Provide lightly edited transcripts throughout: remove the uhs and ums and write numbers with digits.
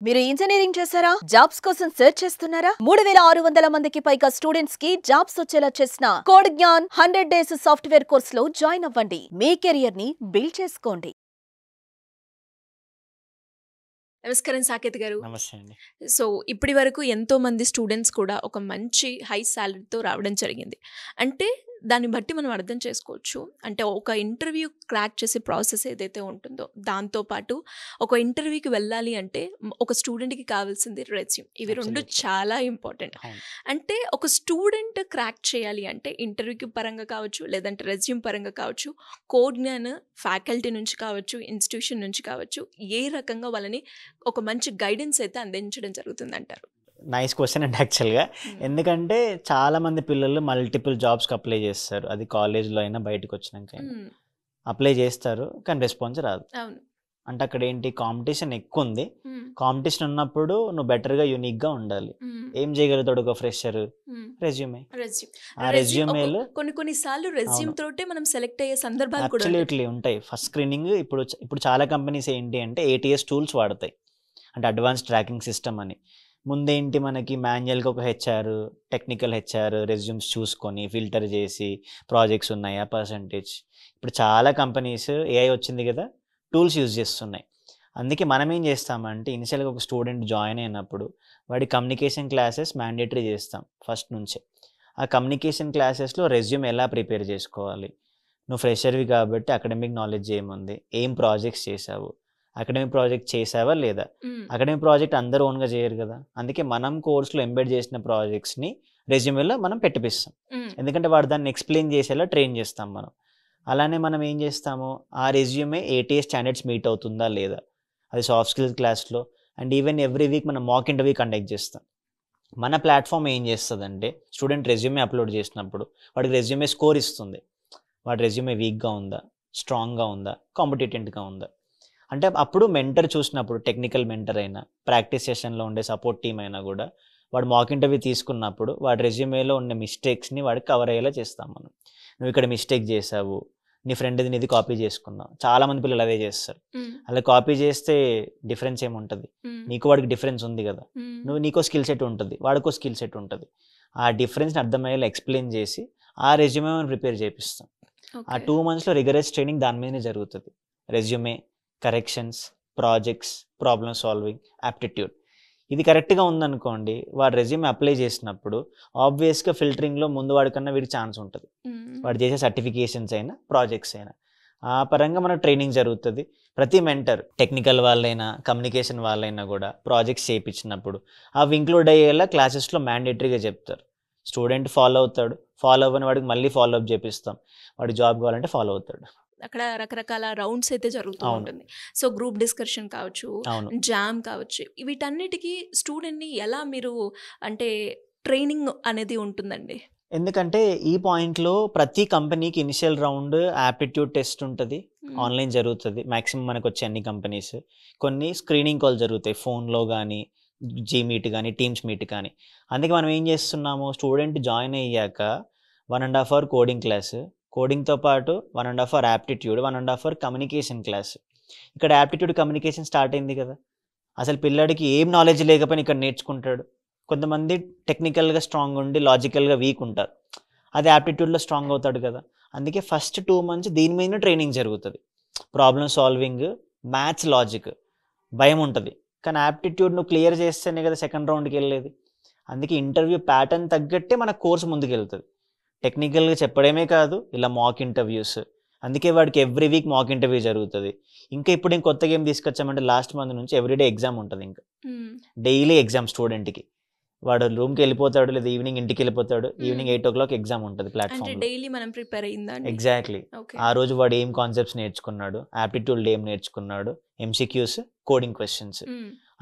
మీరు ఇంజనీరింగ్ చేశారా? జాబ్స్ కోసం సెర్చ్ చేస్తున్నారా? 3600 మందికి పైగా స్టూడెంట్స్ కి జాబ్స్ వచ్చేలా చేసిన code Gyan 100 days software course లో జాయిన్ అవ్వండి. మీ కెరియర్ ని బిల్డ్ చేసుకోండి. నమస్కారం సాకేత్ గారు. నమస్తే అండి. సో ఇప్పటి వరకు ఎంతోమంది స్టూడెంట్స్ కూడా ఒక మంచి హై సాలరీతో రావడం జరిగింది. అంటే దాన్ని బట్టి మనం అర్థం చేసుకోవచ్చు. అంటే ఒక ఇంటర్వ్యూ క్రాక్ చేసే ప్రాసెస్ ఏదైతే ఉంటుందో దాంతోపాటు ఒక ఇంటర్వ్యూకి వెళ్ళాలి అంటే ఒక స్టూడెంట్కి కావాల్సింది రెజ్యూమ్. ఇవి రెండు చాలా ఇంపార్టెంట్. అంటే ఒక స్టూడెంట్ క్రాక్ చేయాలి అంటే ఇంటర్వ్యూకి పరంగా కావచ్చు, లేదంటే రెజ్యూమ్ పరంగా కావచ్చు, కోడ్ జ్ఞాన్ ఫ్యాకల్టీ నుంచి కావచ్చు, ఇన్స్టిట్యూషన్ నుంచి కావచ్చు, ఏ రకంగా వాళ్ళని ఒక మంచి గైడెన్స్ అయితే అందించడం జరుగుతుంది అంటారు? నైస్ క్వశ్చన్ అండి యాక్చువల్గా. ఎందుకంటే చాలామంది పిల్లలు మల్టిపుల్ జాబ్స్కి అప్లై చేస్తారు. అది కాలేజ్లో అయినా బయటకు వచ్చినాక అప్లై చేస్తారు, కానీ రెస్పాన్స్ రాదు. అవును. అంటే అక్కడ ఏంటి, కాంపిటీషన్ ఎక్కువ ఉంది. కాంపిటీషన్ ఉన్నప్పుడు నువ్వు బెటర్గా యూనిక్గా ఉండాలి. ఏం చేయగలుగుతాడు ఒక ఫ్రెషర్? రెజ్యూమే. ఆ రెజ్యూమేలో కొన్నిసార్లు రెజ్యూమ్ తోటే మనం సెలెక్ట్ అయ్యే సందర్భాలు కూడా అబ్సల్యూట్లీ ఉంటాయి. ఫస్ట్ స్క్రీనింగ్ ఇప్పుడు చాలా కంపెనీస్ ఏంటి అంటే ATS టూల్స్ వాడతాయి, అంటే అడ్వాన్స్ ట్రాకింగ్ సిస్టమ్ అని. ముందేంటి, మనకి మాన్యువల్గా ఒక HR, టెక్నికల్ HR రెజ్యూమ్స్ చూసుకొని ఫిల్టర్ చేసి ప్రాజెక్ట్స్ ఉన్నాయా పర్సంటేజ్. ఇప్పుడు చాలా కంపెనీస్ AI వచ్చింది కదా, టూల్స్ యూజ్ చేస్తున్నాయి. అందుకే మనం ఏం చేస్తామంటే ఇనిషియల్గా ఒక స్టూడెంట్ జాయిన్ అయినప్పుడు వాడి కమ్యూనికేషన్ క్లాసెస్ మ్యాండేటరీ చేస్తాం ఫస్ట్ నుంచే. ఆ కమ్యూనికేషన్ క్లాసెస్లో రెజ్యూమ్ ఎలా ప్రిపేర్ చేసుకోవాలి, నువ్వు ఫ్రెషర్వి కాబట్టి అకాడమిక్ నాలెడ్జ్ ఏముంది, ఏం ప్రాజెక్ట్స్ చేసావు, అకాడమిక్ ప్రాజెక్ట్ చేసావా లేదా. అకాడమిక్ ప్రాజెక్ట్ అందరూ ఓన్గా చేయరు కదా, అందుకే మనం కోర్సులో ఎంబెడ్ చేసిన ప్రాజెక్ట్స్ని రెజ్యూమేలో మనం పెట్టిపిస్తాం. ఎందుకంటే వాడు దాన్ని ఎక్స్ప్లెయిన్ చేసేలా ట్రైన్ చేస్తాం మనం. అలానే మనం ఏం చేస్తాము, ఆ రెజ్యూమే ATS స్టాండర్డ్స్ మీట్ అవుతుందా లేదా, అది సాఫ్ట్ స్కిల్స్ క్లాస్లో. అండ్ ఈవెన్ ఎవ్రీ వీక్ మనం మాక్ ఇంటర్వ్యూ కండక్ట్ చేస్తాం. మన ప్లాట్ఫామ్ ఏం చేస్తుందంటే స్టూడెంట్ రెజ్యూమే అప్లోడ్ చేసినప్పుడు వాడికి రెజ్యూమే స్కోర్ ఇస్తుంది. వాడి రెజ్యూమే వీక్గా ఉందా, స్ట్రాంగ్గా ఉందా, కాంపిటెంట్గా ఉందా. అంటే అప్పుడు మెంటర్ చూసినప్పుడు, టెక్నికల్ మెంటర్ అయినా, ప్రాక్టీస్ సెషన్లో ఉండే సపోర్ట్ టీమ్ అయినా కూడా వాడు మాక్ ఇంటర్వ్యూ తీసుకున్నప్పుడు వాడి రెజ్యూమేలో ఉన్న మిస్టేక్స్ని వాడికి కవర్ అయ్యేలా చేస్తాం మనం. నువ్వు ఇక్కడ మిస్టేక్ చేసావు, నీ ఫ్రెండ్ది నీది కాపీ చేసుకున్నావు. చాలామంది పిల్లలు అదే చేస్తారు. అలా కాపీ చేస్తే డిఫరెన్స్ ఏముంటుంది, నీకు వాడికి డిఫరెన్స్ ఉంది కదా. నీకో స్కిల్ సెట్ ఉంటుంది, వాడికో స్కిల్ సెట్ ఉంటుంది. ఆ డిఫరెన్స్ని అర్థమయ్యేలా ఎక్స్ప్లెయిన్ చేసి ఆ రెజ్యూమే మనం ప్రిపేర్ చేపిస్తాం. ఆ 2 monthsలో రిగరస్ ట్రైనింగ్ దాని మీదనే జరుగుతుంది. Resume, corrections, projects, problem solving, aptitude. ఇది కరెక్ట్గా ఉందనుకోండి, వాడు రెజ్యూమే అప్లై చేసినప్పుడు ఆబ్వియస్గా ఫిల్టరింగ్లో ముందు వాడికన్నా వీడికి ఛాన్స్ ఉంటుంది. వాడు చేసే సర్టిఫికేషన్స్ అయినా ప్రాజెక్ట్స్ అయినా ఆ పరంగా మనకు ట్రైనింగ్ జరుగుతుంది. ప్రతి మెంటర్, టెక్నికల్ వాళ్ళైనా కమ్యూనికేషన్ వాళ్ళైనా కూడా ప్రాజెక్ట్స్ చేయించినప్పుడు అవి ఇంక్లూడ్ అయ్యేలా క్లాసెస్లో మ్యాండేటరీగా చెప్తారు. స్టూడెంట్ ఫాలో అవుతాడు, ఫాలో అవ్వని వాడికి మళ్ళీ ఫాలో అప్ చేపిస్తాం. వాడి జాబ్ కావాలంటే ఫాలో అవుతాడు. అక్కడ రకరకాల రౌండ్స్ అయితే జరుగుతూ ఉంటుంది. సో గ్రూప్ డిస్కషన్ కావచ్చు, జామ్ కావచ్చు, వీటన్నిటికీ స్టూడెంట్ని ఎలా మీరు అంటే ట్రైనింగ్ అనేది ఉంటుందండి? ఎందుకంటే ఈ పాయింట్లో ప్రతి కంపెనీకి ఇనిషియల్ రౌండ్ యాప్టిట్యూడ్ టెస్ట్ ఉంటుంది, ఆన్లైన్ జరుగుతుంది మ్యాక్సిమం మనకు వచ్చే అన్ని కంపెనీస్. కొన్ని స్క్రీనింగ్ కాల్ జరుగుతాయి ఫోన్లో కానీ, Gmeet కానీ, టీమ్స్ మీట్ కానీ. అందుకే మనం ఏం చేస్తున్నాము, స్టూడెంట్ జాయిన్ అయ్యాక 1.5 hour కోడింగ్ క్లాస్, కోడింగ్తో పాటు 1.5 hour aptitude, 1.5 hour communication class. ఇక్కడ యాప్టిట్యూడ్ కమ్యూనికేషన్ స్టార్ట్ అయింది కదా, అసలు పిల్లాడికి ఏం నాలెడ్జ్ లేకపోయినా ఇక్కడ నేర్చుకుంటాడు. కొంతమంది టెక్నికల్గా స్ట్రాంగ్ ఉండి లాజికల్గా వీక్ ఉంటారు, అది యాప్టిట్యూడ్లో స్ట్రాంగ్ అవుతాడు కదా. అందుకే ఫస్ట్ 2 months దీని మీద ట్రైనింగ్ జరుగుతుంది. Problem solving, maths, logic. భయం ఉంటుంది, కానీ యాప్టిట్యూడ్ నువ్వు క్లియర్ చేస్తేనే కదా సెకండ్ రౌండ్కి వెళ్ళేది. అందుకే ఇంటర్వ్యూ ప్యాటర్న్ తగ్గట్టే మన కోర్సు ముందుకు వెళ్తుంది. టెక్నికల్గా చెప్పడమే కాదు, ఇలా మాక్ ఇంటర్వ్యూస్. అందుకే వాడికి ఎవ్రీ వీక్ మాక్ ఇంటర్వ్యూ జరుగుతుంది. ఇంకా ఇప్పుడు కొత్తగా ఏం తీసుకొచ్చామంటే లాస్ట్ మంత్ నుంచి ఎవ్రీడే ఎగ్జామ్ ఉంటుంది. ఇంకా డైలీ ఎగ్జామ్ స్టూడెంట్కి. వాడు రూమ్కి వెళ్ళిపోతాడు, లేదా ఈవినింగ్ ఇంటికి వెళ్ళిపోతాడు. ఈవినింగ్ 8 o'clock ఎగ్జామ్ ఉంటుంది ప్లాట్ఫామ్. డైలీ మనం ప్రిపేర్ అయిందా? ఎగ్జాక్ట్లీ. ఆ రోజు వాడు ఏం కాన్సెప్ట్స్ నేర్చుకున్నాడు, యాప్టిట్యూడ్ ఏం నేర్చుకున్నాడు, MCQs, కోడింగ్ క్వశ్చన్స్.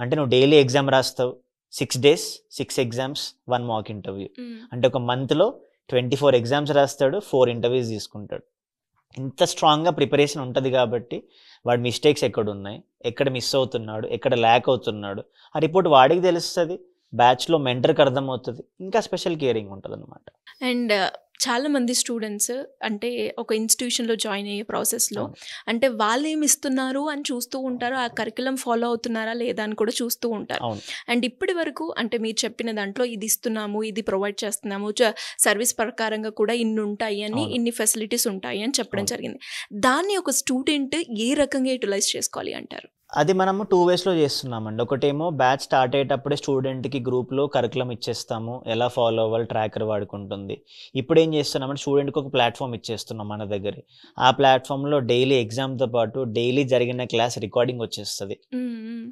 అంటే నువ్వు డైలీ ఎగ్జామ్ రాస్తావు, 6 days 6 exams, 1 మాక్ ఇంటర్వ్యూ. అంటే ఒక మంత్లో 24 exams రాస్తాడు, 4 interviews తీసుకుంటాడు. ఇంత స్ట్రాంగ్గా ప్రిపరేషన్ ఉంటుంది కాబట్టి వాడి మిస్టేక్స్ ఎక్కడ ఉన్నాయి, ఎక్కడ మిస్ అవుతున్నాడు, ఎక్కడ ల్యాక్ అవుతున్నాడు, ఆ రిపోర్ట్ వాడికి తెలుస్తుంది, బ్యాచ్లో మెంటర్కి అర్థమవుతుంది. ఇంకా స్పెషల్ కేరింగ్ ఉంటుంది అనమాట. అండ్ చాలామంది స్టూడెంట్స్ అంటే ఒక ఇన్స్టిట్యూషన్లో జాయిన్ అయ్యే ప్రాసెస్లో అంటే వాళ్ళు ఏమి ఇస్తున్నారు అని చూస్తూ ఉంటారు, ఆ కరికులం ఫాలో అవుతున్నారా లేదా అని కూడా చూస్తూ ఉంటారు. అండ్ ఇప్పటి వరకు అంటే మీరు చెప్పిన దాంట్లో ఇది ఇస్తున్నాము, ఇది ప్రొవైడ్ చేస్తున్నాము, సర్వీస్ ప్రకారంగా కూడా ఇన్ని ఉంటాయి అని, ఇన్ని ఫెసిలిటీస్ ఉంటాయి అని చెప్పడం జరిగింది. దాన్ని ఒక స్టూడెంట్ ఏ రకంగా యూటిలైజ్ చేసుకోవాలి అంటారు? అది మనము 2 వేస్లో చేస్తున్నామండి. ఒకటేమో బ్యాచ్ స్టార్ట్ అయ్యేటప్పుడే స్టూడెంట్కి గ్రూప్లో కరికులం ఇచ్చేస్తాము, ఎలా ఫాలో అవ్వాలి ట్రాకర్ వాడుకుంటుంది. ఇప్పుడు ఏం చేస్తున్నామంటే స్టూడెంట్కి ఒక ప్లాట్ఫామ్ ఇచ్చేస్తున్నాం మన దగ్గర. ఆ ప్లాట్ఫామ్లో డైలీ ఎగ్జామ్తో పాటు డైలీ జరిగిన క్లాస్ రికార్డింగ్ వచ్చేస్తుంది.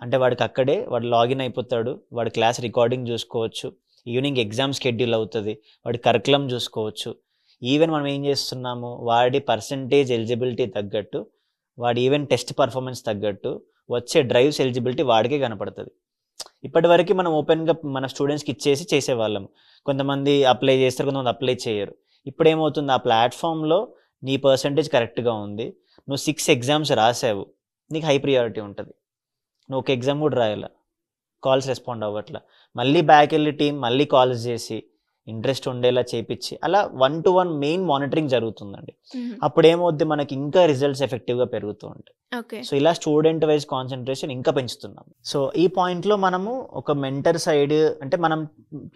అంటే వాడికి అక్కడే వాడు లాగిన్ అయిపోతాడు, వాడి క్లాస్ రికార్డింగ్ చూసుకోవచ్చు, ఈవినింగ్ ఎగ్జామ్ షెడ్యూల్ అవుతుంది, వాడి కరికులం చూసుకోవచ్చు. ఈవెన్ మనం ఏం చేస్తున్నాము, వాడి పర్సంటేజ్ ఎలిజిబిలిటీ తగ్గట్టు, వాడి ఈవెన్ టెస్ట్ పర్ఫార్మెన్స్ తగ్గట్టు వచ్చే డ్రైవ్స్ ఎలిజిబిలిటీ వాడికే కనపడుతుంది. ఇప్పటివరకు మనం ఓపెన్గా మన స్టూడెంట్స్కి ఇచ్చేసి చేసేవాళ్ళం. కొంతమంది అప్లై చేస్తారు, కొంతమంది అప్లై చేయరు. ఇప్పుడు ఏమవుతుంది, ఆ ప్లాట్ఫామ్లో నీ పర్సంటేజ్ కరెక్ట్గా ఉంది, నువ్వు 6 ఎగ్జామ్స్ రాసావు, నీకు హై ప్రియారిటీ ఉంటుంది. నువ్వు ఒక ఎగ్జామ్ కూడా రాయాల, కాల్స్ రెస్పాండ్ అవ్వట్లా, మళ్ళీ బ్యాక్ వెళ్ళి టీం మళ్ళీ కాల్స్ చేసి ఇంట్రెస్ట్ ఉండేలా చేపించి అలా 1-to-1 మెయిన్ మానిటరింగ్ జరుగుతుందండి. అప్పుడు ఏమవుద్ది, మనకి ఇంకా రిజల్ట్స్ ఎఫెక్టివ్గా పెరుగుతూ ఉంటాయి. సో ఇలా స్టూడెంట్ వైజ్ కాన్సన్ట్రేషన్ ఇంకా పెంచుతున్నాం. సో ఈ పాయింట్లో మనము ఒక మెంటర్ సైడ్ అంటే మనం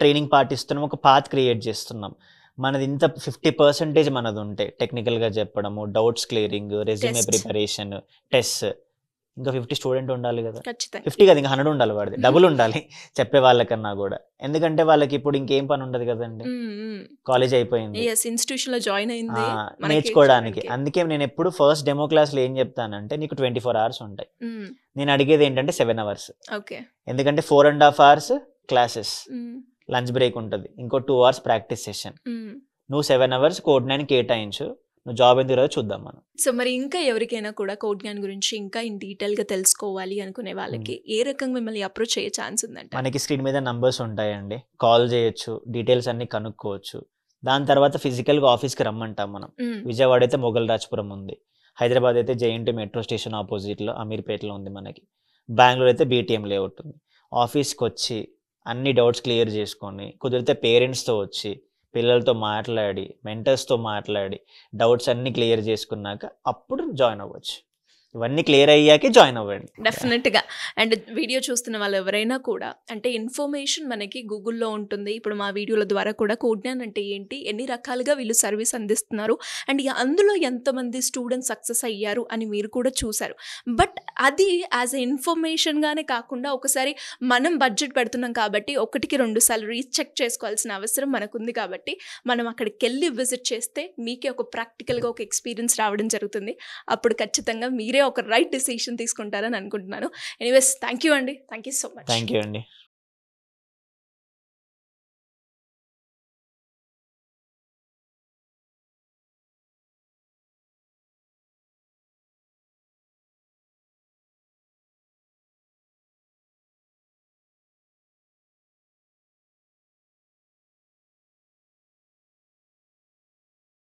ట్రైనింగ్ పాటిస్తున్నాం, ఒక పాత్ క్రియేట్ చేస్తున్నాం. మనది ఇంత 50% మనది ఉంటే టెక్నికల్గా చెప్పడము, doubts clearing, resume preparation, test, ఇంకా 50 స్టూడెంట్ ఉండాలి కదా. 50 కదా, ఇంకా 100 ఉండాలి, వాడిది డబుల్ ఉండాలి చెప్పే వాళ్ళకన్నా కూడా. ఎందుకంటే వాళ్ళకి ఇప్పుడు ఇంకేం పని ఉండదు కదండి, కాలేజ్ అయిపోయింది, ఇన్స్టిట్యూషన్లో జాయిన్ అయింది నేర్చుకోవడానికి. అందుకే నేను ఎప్పుడు ఫస్ట్ డెమో క్లాస్లో ఏం చెప్తానంటే నీకు 24 hours ఉంటాయి, నేను అడిగేది ఏంటంటే 7 hours. ఎందుకంటే 4.5 hours క్లాసెస్, లంచ్ బ్రేక్ ఉంటుంది, ఇంకో 2 hours ప్రాక్టీస్ సెషన్. నువ్వు 7 hours కోడ్ 9 కేటాయించు, నువ్వు జాబ్ ఎందుకు రాదో చూద్దాం మనం. సో మరి ఇంకా ఎవరికైనా కూడా కోడ్ జ్ఞాన్ గురించి ఇంకా ఇన్ డీటెయిల్గా తెలుసుకోవాలి అనుకునే వాళ్ళకి ఏ రకంగా మిమ్మల్ని అప్రోచ్ అయ్యే ఛాన్స్ ఉందంటే? మనకి స్క్రీన్ మీద నంబర్స్ ఉంటాయండి, కాల్ చేయొచ్చు, డీటెయిల్స్ అన్ని కనుక్కోవచ్చు. దాని తర్వాత ఫిజికల్గా ఆఫీస్కి రమ్మంటాం మనం. విజయవాడ అయితే మొగల్ రాజ్పురం ఉంది, హైదరాబాద్ అయితే జేఎన్టీ మెట్రో స్టేషన్ ఆపోజిట్లో అమీర్పేటలో ఉంది మనకి, బెంగళూరు అయితే బీటీఎం లేఅవుట్ ఉంది. ఆఫీస్కి వచ్చి అన్ని డౌట్స్ క్లియర్ చేసుకొని, కుదిరితే పేరెంట్స్తో వచ్చి పిల్లలతో మాట్లాడి, మెంటర్స్తో మాట్లాడి డౌట్స్ అన్నీ క్లియర్ చేసుకున్నాక అప్పుడు జాయిన్ అవ్వచ్చు. ఇవన్నీ క్లియర్ అయ్యాకే జాయిన్ అవ్వండి డెఫినెట్గా. అండ్ వీడియో చూస్తున్న వాళ్ళు ఎవరైనా కూడా అంటే ఇన్ఫర్మేషన్ మనకి గూగుల్లో ఉంటుంది. ఇప్పుడు మా వీడియోల ద్వారా కూడా కోడ్ జ్ఞాన్ అంటే ఏంటి, ఎన్ని రకాలుగా వీళ్ళు సర్వీస్ అందిస్తున్నారు, అండ్ అందులో ఎంతమంది స్టూడెంట్స్ సక్సెస్ అయ్యారు అని మీరు కూడా చూశారు. బట్ అది యాజ్ ఎ ఇన్ఫర్మేషన్గానే కాకుండా ఒకసారి మనం బడ్జెట్ పెడుతున్నాం కాబట్టి 1-2 సార్లు రీచెక్ చేసుకోవాల్సిన అవసరం మనకుంది. కాబట్టి మనం అక్కడికి వెళ్ళి విజిట్ చేస్తే మీకే ఒక ప్రాక్టికల్గా ఒక ఎక్స్పీరియన్స్ రావడం జరుగుతుంది. అప్పుడు ఖచ్చితంగా మీరే ఒక రైట్ డెసిషన్ తీసుకుంటారని అనుకుంటున్నాను. ఎనీవేస్ థ్యాంక్ యూ అండి, thank you so much. Thank you అండి.